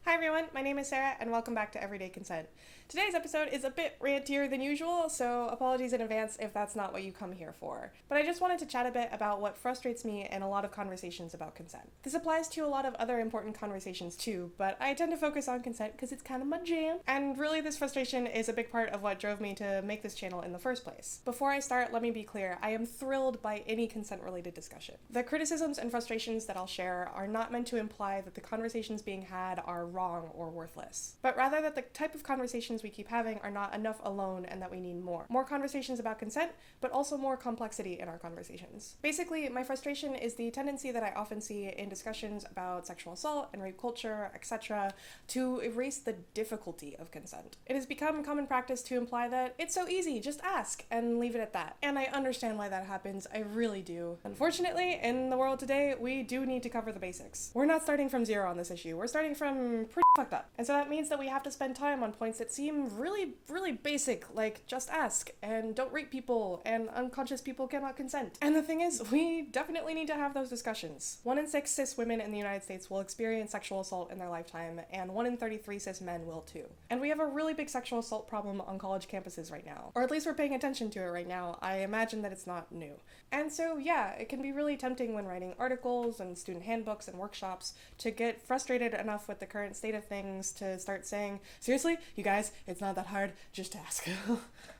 Hi everyone, my name is Sarah and welcome back to Everyday Consent. Today's episode is a bit rantier than usual, so apologies in advance if that's not what you come here for. But I just wanted to chat a bit about what frustrates me in a lot of conversations about consent. This applies to a lot of other important conversations too, but I tend to focus on consent because it's kind of my jam. And really this frustration is a big part of what drove me to make this channel in the first place. Before I start, let me be clear, I am thrilled by any consent-related discussion. The criticisms and frustrations that I'll share are not meant to imply that the conversations being had are wrong or worthless, but rather that the type of conversations we keep having are not enough alone and that we need more. More conversations about consent, but also more complexity in our conversations. Basically, my frustration is the tendency that I often see in discussions about sexual assault and rape culture, etc., to erase the difficulty of consent. It has become common practice to imply that it's so easy, just ask, and leave it at that. And I understand why that happens, I really do. Unfortunately, in the world today, we do need to cover the basics. We're not starting from zero on this issue, we're starting from pretty fucked up. And so that means that we have to spend time on points that seem really basic, like just ask, and don't rape people, and unconscious people cannot consent. And the thing is, we definitely need to have those discussions. 1 in 6 cis women in the United States will experience sexual assault in their lifetime, and 1 in 33 cis men will too. And we have a really big sexual assault problem on college campuses right now. Or at least we're paying attention to it right now. I imagine that it's not new. And so yeah, it can be really tempting when writing articles and student handbooks and workshops to get frustrated enough with the current state of things to start saying, seriously, you guys, it's not that hard, just ask.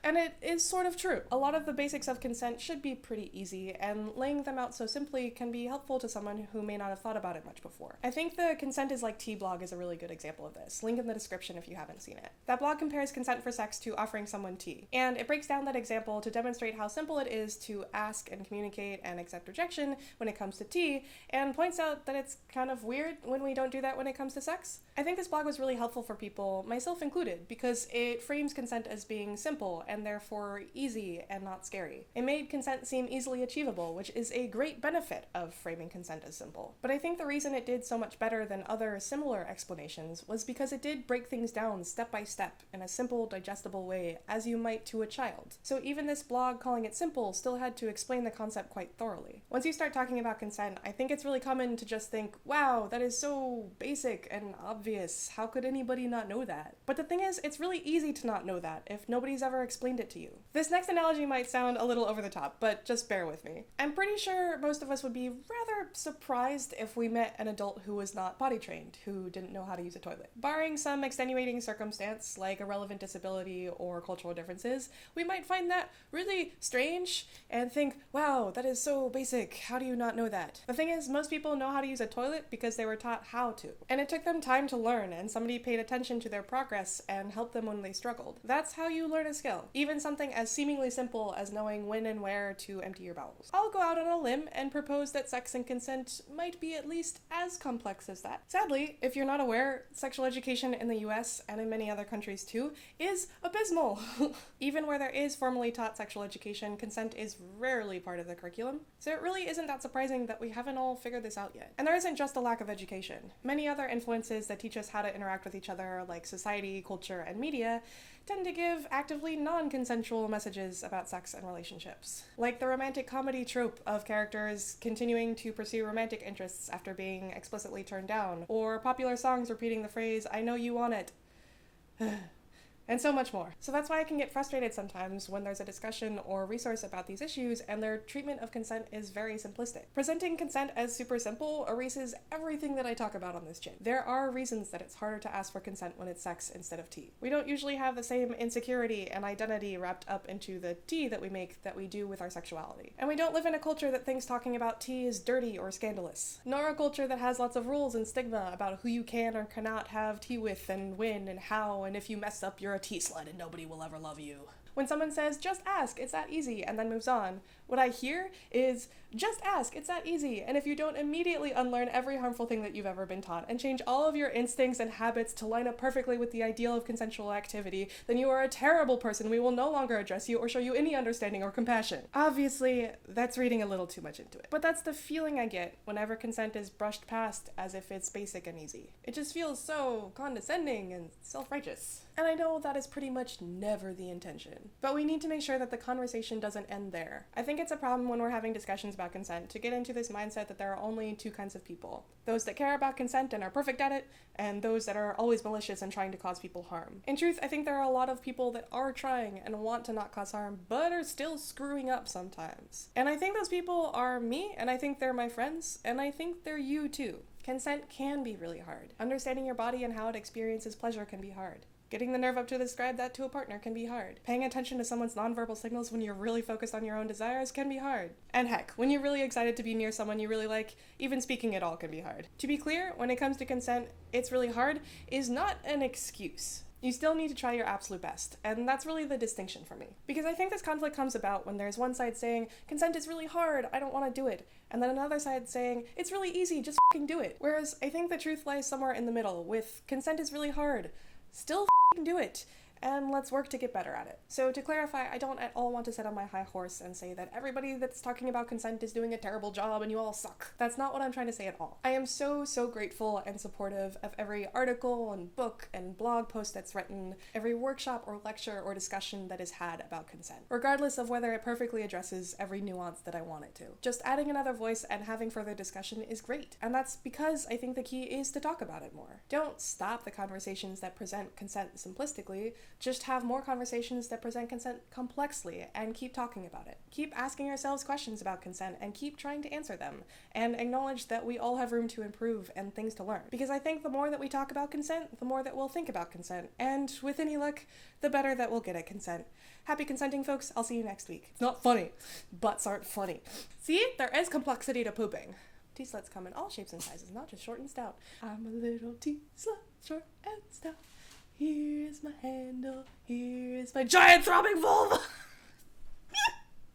And it is sort of true. A lot of the basics of consent should be pretty easy, and laying them out so simply can be helpful to someone who may not have thought about it much before. I think the Consent is Like Tea blog is a really good example of this. Link in the description if you haven't seen it. That blog compares consent for sex to offering someone tea, and it breaks down that example to demonstrate how simple it is to ask and communicate and accept rejection when it comes to tea, and points out that it's kind of weird when we don't do that when it comes to sex. I think this blog was really helpful for people, myself included, because it frames consent as being simple and therefore easy and not scary. It made consent seem easily achievable, which is a great benefit of framing consent as simple. But I think the reason it did so much better than other similar explanations was because it did break things down step by step in a simple, digestible way, as you might to a child. So even this blog calling it simple still had to explain the concept quite thoroughly. Once you start talking about consent, I think it's really common to just think, wow, that is so basic and obvious. How could anybody not know that? But the thing is, it's really easy to not know that if nobody's ever explained it to you. This next analogy might sound a little over the top, but just bear with me. I'm pretty sure most of us would be rather surprised if we met an adult who was not potty trained, who didn't know how to use a toilet. Barring some extenuating circumstance, like a relevant disability or cultural differences, we might find that really strange and think, wow, that is so basic, how do you not know that? The thing is, most people know how to use a toilet because they were taught how to. And it took them time to learn, and somebody paid attention to their progress and helped them when they struggled. That's how you learn a skill. Even something as seemingly simple as knowing when and where to empty your bowels. I'll go out on a limb and propose that sex and consent might be at least as complex as that. Sadly, if you're not aware, sexual education in the US and in many other countries too is abysmal. Even where there is formally taught sexual education, consent is rarely part of the curriculum. So it really isn't that surprising that we haven't all figured this out yet. And there isn't just a lack of education. Many other influences that teach us how to interact with each other, like society, culture, and media, tend to give actively non-consensual messages about sex and relationships. Like the romantic comedy trope of characters continuing to pursue romantic interests after being explicitly turned down, or popular songs repeating the phrase, "I know you want it." And so much more. So that's why I can get frustrated sometimes when there's a discussion or resource about these issues and their treatment of consent is very simplistic. Presenting consent as super simple erases everything that I talk about on this channel. There are reasons that it's harder to ask for consent when it's sex instead of tea. We don't usually have the same insecurity and identity wrapped up into the tea that we make that we do with our sexuality. And we don't live in a culture that thinks talking about tea is dirty or scandalous. Nor a culture that has lots of rules and stigma about who you can or cannot have tea with and when and how, and if you mess up you're a tea slut and nobody will ever love you. When someone says, just ask, it's that easy, and then moves on, what I hear is, just ask, it's that easy, and if you don't immediately unlearn every harmful thing that you've ever been taught and change all of your instincts and habits to line up perfectly with the ideal of consensual activity, then you are a terrible person. We will no longer address you or show you any understanding or compassion. Obviously, that's reading a little too much into it. But that's the feeling I get whenever consent is brushed past as if it's basic and easy. It just feels so condescending and self-righteous. And I know that is pretty much never the intention. But we need to make sure that the conversation doesn't end there. I think it's a problem when we're having discussions about about consent to get into this mindset that there are only two kinds of people. Those that care about consent and are perfect at it, and those that are always malicious and trying to cause people harm. In truth, I think there are a lot of people that are trying and want to not cause harm, but are still screwing up sometimes. And I think those people are me, and I think they're my friends, and I think they're you too. Consent can be really hard. Understanding your body and how it experiences pleasure can be hard. Getting the nerve up to describe that to a partner can be hard. Paying attention to someone's nonverbal signals when you're really focused on your own desires can be hard. And heck, when you're really excited to be near someone you really like, even speaking at all can be hard. To be clear, when it comes to consent, it's really hard is not an excuse. You still need to try your absolute best, and that's really the distinction for me. Because I think this conflict comes about when there's one side saying, consent is really hard, I don't want to do it, and then another side saying, it's really easy, just f***ing do it. Whereas I think the truth lies somewhere in the middle, with consent is really hard, still f***ing do it, and let's work to get better at it. So to clarify, I don't at all want to sit on my high horse and say that everybody that's talking about consent is doing a terrible job and you all suck. That's not what I'm trying to say at all. I am so grateful and supportive of every article and book and blog post that's written, every workshop or lecture or discussion that is had about consent, regardless of whether it perfectly addresses every nuance that I want it to. Just adding another voice and having further discussion is great, and that's because I think the key is to talk about it more. Don't stop the conversations that present consent simplistically, just have more conversations that present consent complexly and keep talking about it. Keep asking yourselves questions about consent and keep trying to answer them, and acknowledge that we all have room to improve and things to learn. Because I think the more that we talk about consent, the more that we'll think about consent, and with any luck, the better that we'll get at consent. Happy consenting, folks. I'll see you next week. It's not funny. Butts aren't funny. See? There is complexity to pooping. T-sluts come in all shapes and sizes, not just short and stout. I'm a little T-slut, short and stout. Here's my handle, here's my giant throbbing vulva!